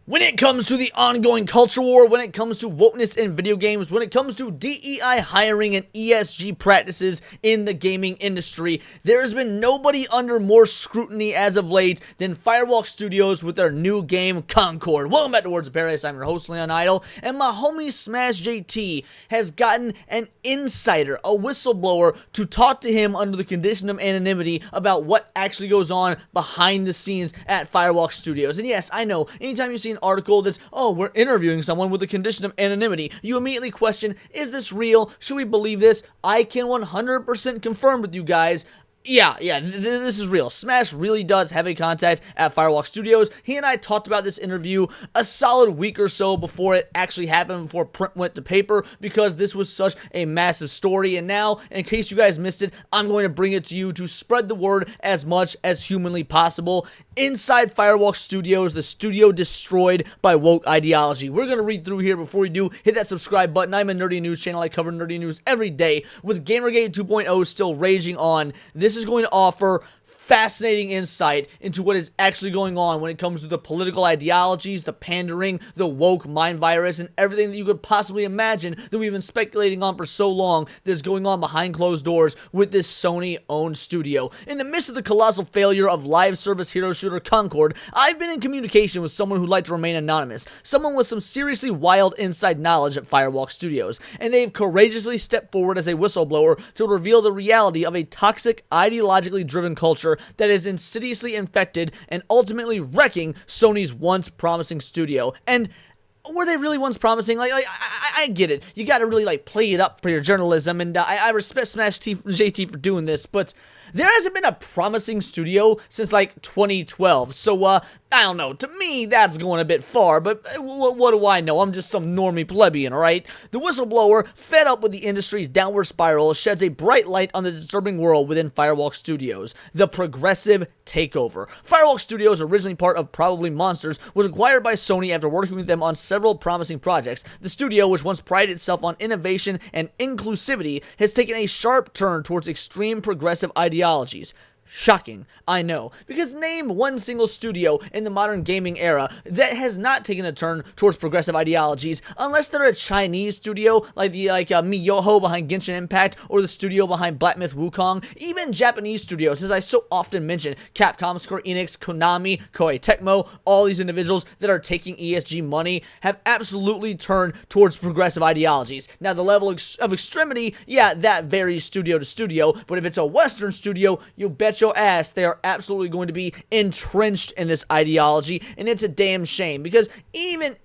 When it comes to the ongoing culture war, when it comes to wokeness in video games, when it comes to DEI hiring and ESG practices in the gaming industry, there has been nobody under more scrutiny as of late than Firewalk Studios with their new game, Concord. Welcome back to Words of Paradise. I'm your host, Leon Idle, and my homie smashjt has gotten an insider, a whistleblower, to talk to him under the condition of anonymity about what actually goes on behind the scenes at Firewalk Studios. And yes, I know, anytime you see an article that's, oh, we're interviewing someone with the condition of anonymity, you immediately question, is this real? Should we believe this? I can 100% confirm with you guys, this is real. Smash really does have a contact at Firewalk Studios. He and I talked about this interview a solid week or so before it actually happened, before print went to paper, because this was such a massive story. And now, in case you guys missed it, I'm going to bring it to you to spread the word as much as humanly possible. Inside Firewalk Studios, the studio destroyed by woke ideology. We're going to read through here. Before we do, hit that subscribe button. I'm a nerdy news channel. I cover nerdy news every day. With Gamergate 2.0 still raging on, this is going to offer fascinating insight into what is actually going on when it comes to the political ideologies, the pandering, the woke mind virus, and everything that you could possibly imagine that we've been speculating on for so long that is going on behind closed doors with this Sony-owned studio. In the midst of the colossal failure of live service hero shooter Concord, I've been in communication with someone who'd like to remain anonymous, someone with some seriously wild inside knowledge at Firewalk Studios, and they've courageously stepped forward as a whistleblower to reveal the reality of a toxic, ideologically driven culture that is insidiously infected and ultimately wrecking Sony's once promising studio. And were they really once promising? I get it. You gotta really, play it up for your journalism, and I respect smashjt for doing this, but there hasn't been a promising studio since, 2012, so, I don't know. To me, that's going a bit far, but what do I know? I'm just some normie plebeian, alright? The whistleblower, fed up with the industry's downward spiral, sheds a bright light on the disturbing world within Firewalk Studios, the progressive takeover. Firewalk Studios, originally part of Probably Monsters, was acquired by Sony after working with them on several promising projects. The studio, which once prided itself on innovation and inclusivity, has taken a sharp turn towards extreme progressive ideologies. Shocking, I know, because name one single studio in the modern gaming era that has not taken a turn towards progressive ideologies, unless they're a Chinese studio like Miyoho behind Genshin Impact, or the studio behind Black Myth Wukong. Even Japanese studios, as I so often mention, Capcom, Square Enix, Konami, Koei Tecmo, all these individuals that are taking ESG money have absolutely turned towards progressive ideologies. Now, the level of extremity, yeah, that varies studio to studio, but if it's a Western studio, you bet your ass they are absolutely going to be entrenched in this ideology, and it's a damn shame, because even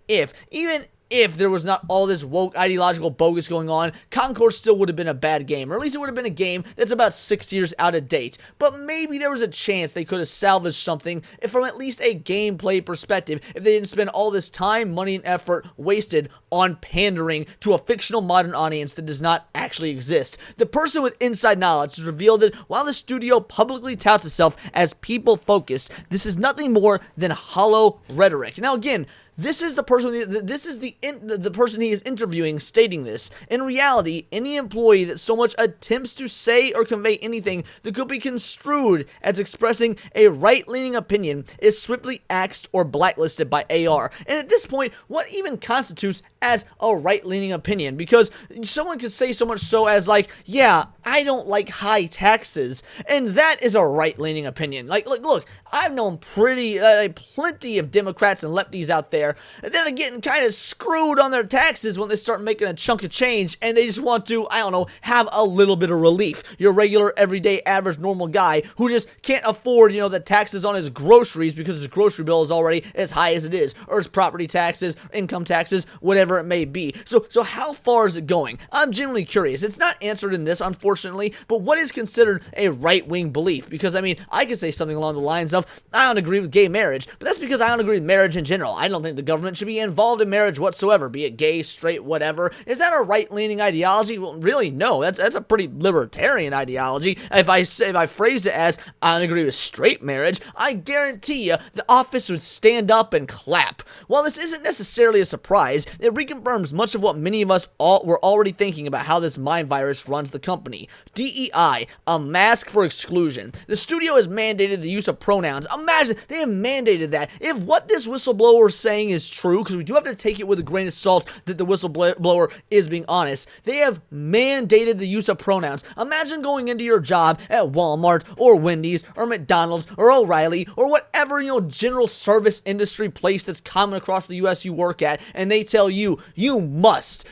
if there was not all this woke ideological bogus going on, Concord still would have been a bad game, or at least it would have been a game that's about 6 years out of date. But maybe there was a chance they could have salvaged something from at least a gameplay perspective if they didn't spend all this time, money, and effort wasted on pandering to a fictional modern audience that does not actually exist. The person with inside knowledge has revealed that while the studio publicly touts itself as people-focused, this is nothing more than hollow rhetoric. Now again, this is the person. The person he is interviewing stating this. In reality, any employee that so much attempts to say or convey anything that could be construed as expressing a right-leaning opinion is swiftly axed or blacklisted by AR. And at this point, what even constitutes as a right-leaning opinion? Because someone could say so much so as yeah, I don't like high taxes, and that is a right-leaning opinion. Look, I've known plenty of Democrats and lefties out there that are getting kind of screwed on their taxes when they start making a chunk of change, and they just want to, I don't know, have a little bit of relief. Your regular, everyday, average, normal guy who just can't afford, the taxes on his groceries because his grocery bill is already as high as it is, or his property taxes, income taxes, whatever it may be. So how far is it going? I'm genuinely curious. It's not answered in this, unfortunately, but what is considered a right-wing belief? Because, I could say something along the lines of, I don't agree with gay marriage, but that's because I don't agree with marriage in general. I don't think the government should be involved in marriage whatsoever. whatsoever, be it gay, straight, whatever. Is that a right-leaning ideology? Well, really, no. That's a pretty libertarian ideology. If I phrase it as, I don't agree with straight marriage, I guarantee you the office would stand up and clap. While this isn't necessarily a surprise, it reconfirms much of what many of us were already thinking about how this mind virus runs the company. DEI, a mask for exclusion. The studio has mandated the use of pronouns. Imagine, they have mandated that. If what this whistleblower is saying is true, because we do have to take it with a grain of salt that the whistleblower is being honest, they have mandated the use of pronouns. Imagine going into your job at Walmart or Wendy's or McDonald's or O'Reilly or whatever, general service industry place that's common across the U.S. you work at, and they tell you, you must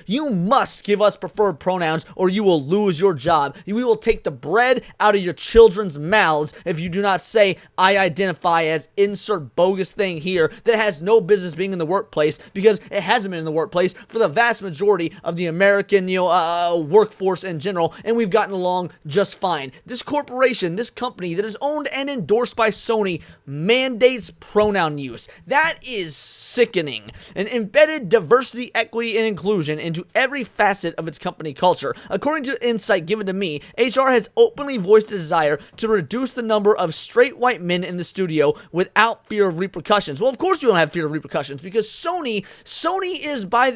give us preferred pronouns or you will lose your job. We will take the bread out of your children's mouths if you do not say, I identify as insert bogus thing here that has no business being in the workplace, because it hasn't been in the workplace for the vast majority of the American, workforce in general, and we've gotten along just fine. This corporation, this company that is owned and endorsed by Sony, mandates pronoun use. That is sickening. And embedded diversity, equity, and inclusion into every facet of its company culture. According to insight given to me, HR has openly voiced a desire to reduce the number of straight white men in the studio without fear of repercussions. Well, of course you don't have fear of repercussions, because Sony is, by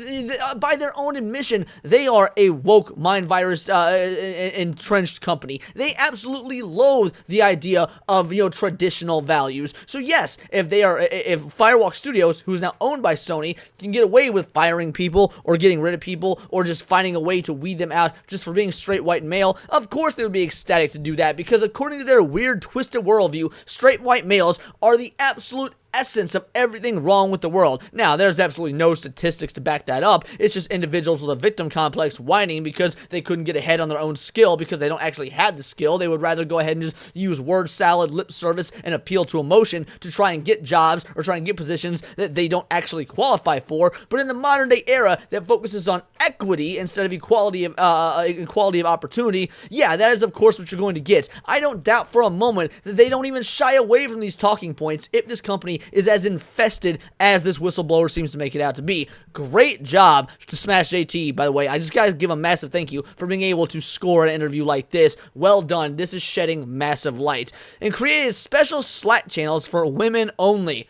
their own admission, they are a woke mind virus entrenched company. They absolutely loathe the idea of traditional values. So yes, if Firewalk Studios, who is now owned by Sony, can get away with firing people or getting rid of people or just finding a way to weed them out just for being straight white male, of course they would be ecstatic to do that, because according to their weird twisted worldview, straight white males are the absolute essence of everything wrong with the world. Now, there's absolutely no statistics to back that up. It's just individuals with a victim complex whining because they couldn't get ahead on their own skill, because they don't actually have the skill. They would rather go ahead and just use word salad, lip service, and appeal to emotion to try and get jobs or try and get positions that they don't actually qualify for. But in the modern day era that focuses on equity instead of equality of opportunity, yeah, that is of course what you're going to get. I don't doubt for a moment that they don't even shy away from these talking points if this company is as infested as this whistleblower seems to make it out to be. Great job to smashjt, by the way. I just gotta give a massive thank you for being able to score an interview like this. Well done. This is shedding massive light. And created special Slack channels for women only.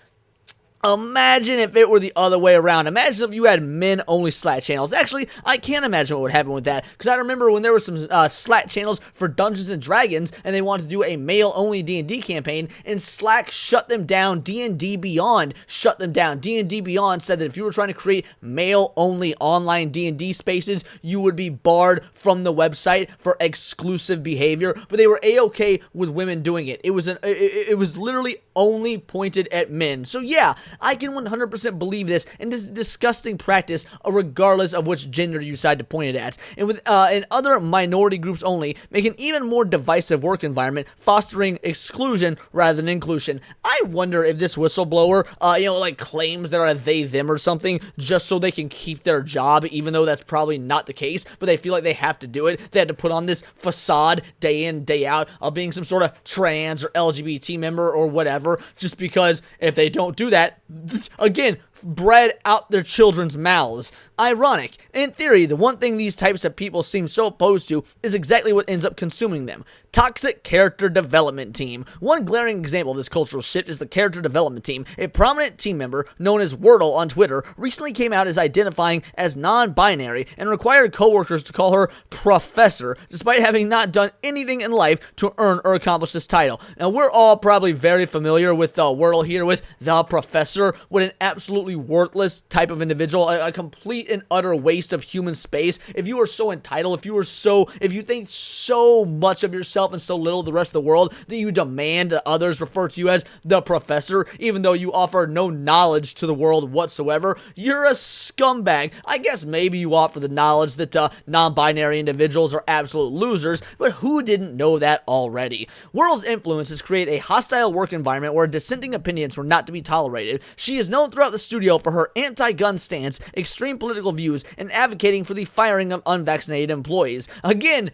Imagine if it were the other way around. Imagine if you had men-only Slack channels. Actually, I can't imagine what would happen with that, because I remember when there were some Slack channels for Dungeons & Dragons, and they wanted to do a male-only D&D campaign, and Slack shut them down. D&D Beyond shut them down. D&D Beyond said that if you were trying to create male-only online D&D spaces, you would be barred from the website for exclusive behavior, but they were A-okay with women doing it. It was literally only pointed at men. So yeah, I can 100% believe this, and this is disgusting practice regardless of which gender you decide to point it at. And with in other minority groups only, make an even more divisive work environment, fostering exclusion rather than inclusion. I wonder if this whistleblower, claims they're a they, them or something just so they can keep their job, even though that's probably not the case, but they feel like they have to do it. They had to put on this facade day in, day out of being some sort of trans or LGBT member or whatever, just because if they don't do that, again, bread out their children's mouths. Ironic. In theory, the one thing these types of people seem so opposed to is exactly what ends up consuming them. Toxic character development team. One glaring example of this cultural shift is the character development team. A prominent team member known as Wordle on Twitter recently came out as identifying as non-binary and required coworkers to call her Professor, despite having not done anything in life to earn or accomplish this title. Now, we're all probably very familiar with Wordle here, with the Professor, what an absolutely worthless type of individual, a complete and utter waste of human space. If you are so entitled, if you think so much of yourself and so little of the rest of the world that you demand that others refer to you as the Professor, even though you offer no knowledge to the world whatsoever, you're a scumbag. I guess maybe you offer the knowledge that non-binary individuals are absolute losers, but who didn't know that already? Wordle's influence has created a hostile work environment where dissenting opinions were not to be tolerated. She is known throughout the studio for her anti-gun stance, extreme political views, and advocating for the firing of unvaccinated employees. Again,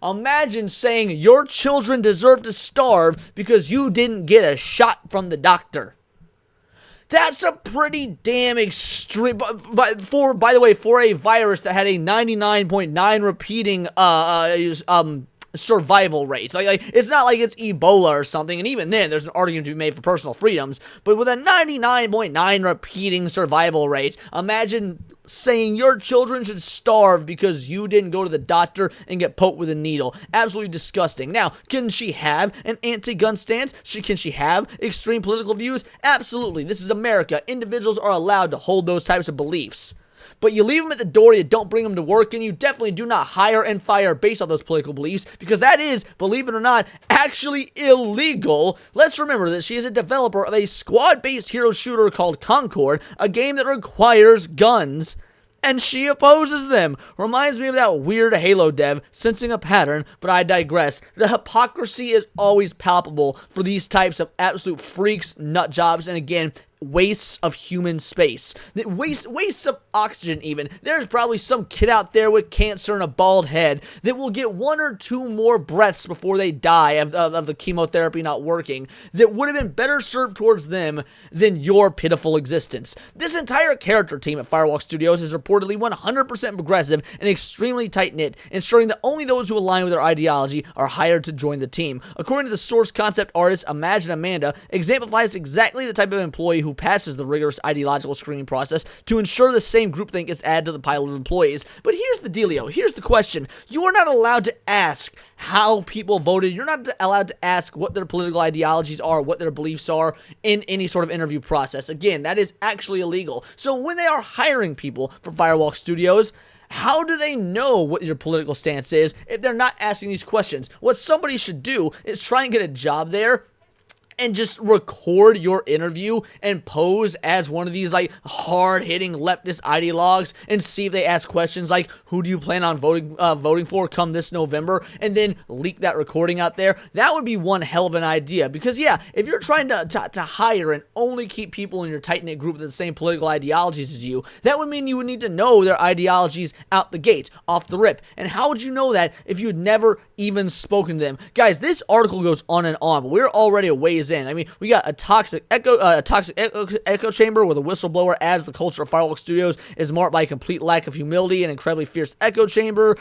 imagine saying your children deserve to starve because you didn't get a shot from the doctor. That's a pretty damn extreme, by the way, for a virus that had a 99.9 repeating, survival rates. Like, it's not like it's Ebola or something, and even then, there's an argument to be made for personal freedoms, but with a 99.9 repeating survival rate, imagine saying your children should starve because you didn't go to the doctor and get poked with a needle. Absolutely disgusting. Now, can she have an anti-gun stance? Can she have extreme political views? Absolutely. This is America. Individuals are allowed to hold those types of beliefs. But you leave them at the door, you don't bring them to work, and you definitely do not hire and fire based on those political beliefs, because that is, believe it or not, actually illegal. Let's remember that she is a developer of a squad-based hero shooter called Concord, a game that requires guns, and she opposes them. Reminds me of that weird Halo dev sensing a pattern, but I digress. The hypocrisy is always palpable for these types of absolute freaks, nut jobs, and again, wastes of human space. Wastes of oxygen even. There's probably some kid out there with cancer and a bald head that will get 1 or 2 more breaths before they die of the chemotherapy not working, that would have been better served towards them than your pitiful existence. This entire character team at Firewalk Studios is reportedly 100% progressive and extremely tight-knit, ensuring that only those who align with their ideology are hired to join the team. According to the source concept artist Imagine Amanda, exemplifies exactly the type of employee who passes the rigorous ideological screening process to ensure the same groupthink is added to the pile of employees. But here's the dealio. Here's the question. You are not allowed to ask how people voted. You're not allowed to ask what their political ideologies are, what their beliefs are in any sort of interview process. Again, that is actually illegal. So when they are hiring people for Firewalk Studios, how do they know what your political stance is if they're not asking these questions? What somebody should do is try and get a job there and just record your interview and pose as one of these like hard-hitting leftist ideologues and see if they ask questions like, who do you plan on voting for come this November, and then leak that recording out there. That would be one hell of an idea, because yeah, if you're trying to hire and only keep people in your tight-knit group with the same political ideologies as you, that would mean you would need to know their ideologies out the gate, off the rip. And how would you know that if you had never even spoken to them? Guys, this article goes on and on, but we're already a ways in. I mean, we got a toxic echo chamber where the whistleblower adds the culture of Firewalk Studios is marked by a complete lack of humility and incredibly fierce echo chamber.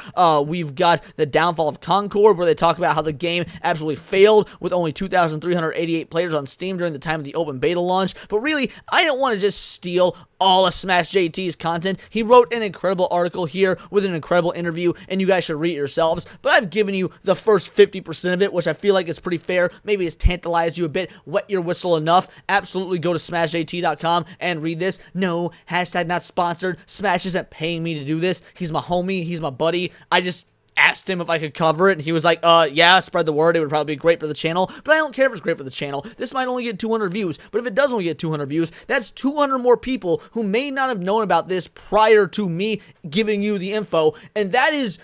We've got the downfall of Concord, where they talk about how the game absolutely failed with only 2,388 players on Steam during the time of the open beta launch. But really, I don't want to just steal all of smashjt's content. He wrote an incredible article here with an incredible interview, and you guys should read it yourselves. But I've given you the first 50% of it, which I feel like is pretty fair. Maybe it's tantalized you a bit, wet your whistle enough. Absolutely go to smashjt.com and read this. No, hashtag not sponsored. Smash isn't paying me to do this. He's my homie. He's my buddy. I just asked him if I could cover it, and he was like, yeah, spread the word. It would probably be great for the channel, but I don't care if it's great for the channel. This might only get 200 views, but if it does only get 200 views, that's 200 more people who may not have known about this prior to me giving you the info, and that is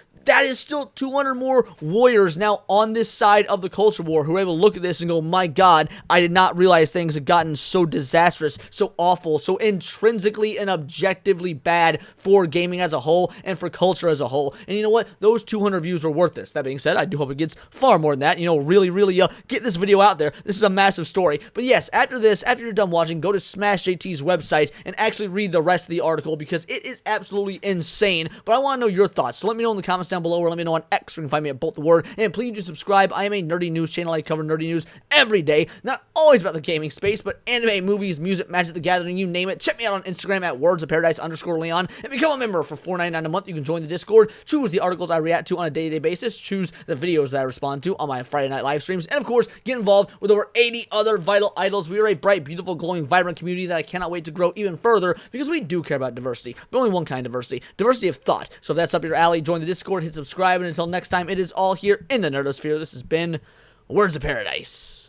still 200 more warriors now on this side of the culture war who are able to look at this and go, my God, I did not realize things had gotten so disastrous, so awful, so intrinsically and objectively bad for gaming as a whole and for culture as a whole. And you know what? Those 200 views are worth this. That being said, I do hope it gets far more than that. You know, really get this video out there. This is a massive story. But yes, after this, after you're done watching, go to smashjt's website and actually read the rest of the article, because it is absolutely insane. But I want to know your thoughts, so let me know in the comments down below, or let me know on X, where you can find me at Bolt the Word. And please do subscribe. I am a nerdy news channel. I cover nerdy news every day. Not always about the gaming space, but anime, movies, music, Magic the Gathering, you name it. Check me out on Instagram at wordsofparadise_Leon and become a member for $4.99 a month. You can join the Discord, choose the articles I react to on a day-to-day basis, choose the videos that I respond to on my Friday night live streams, and of course, get involved with over 80 other vital idols. We are a bright, beautiful, glowing, vibrant community that I cannot wait to grow even further, because we do care about diversity, but only one kind of diversity of thought. So if that's up your alley, join the Discord, hit subscribe, and until next time, it is all here in the Nerdosphere. This has been Words of Paradise.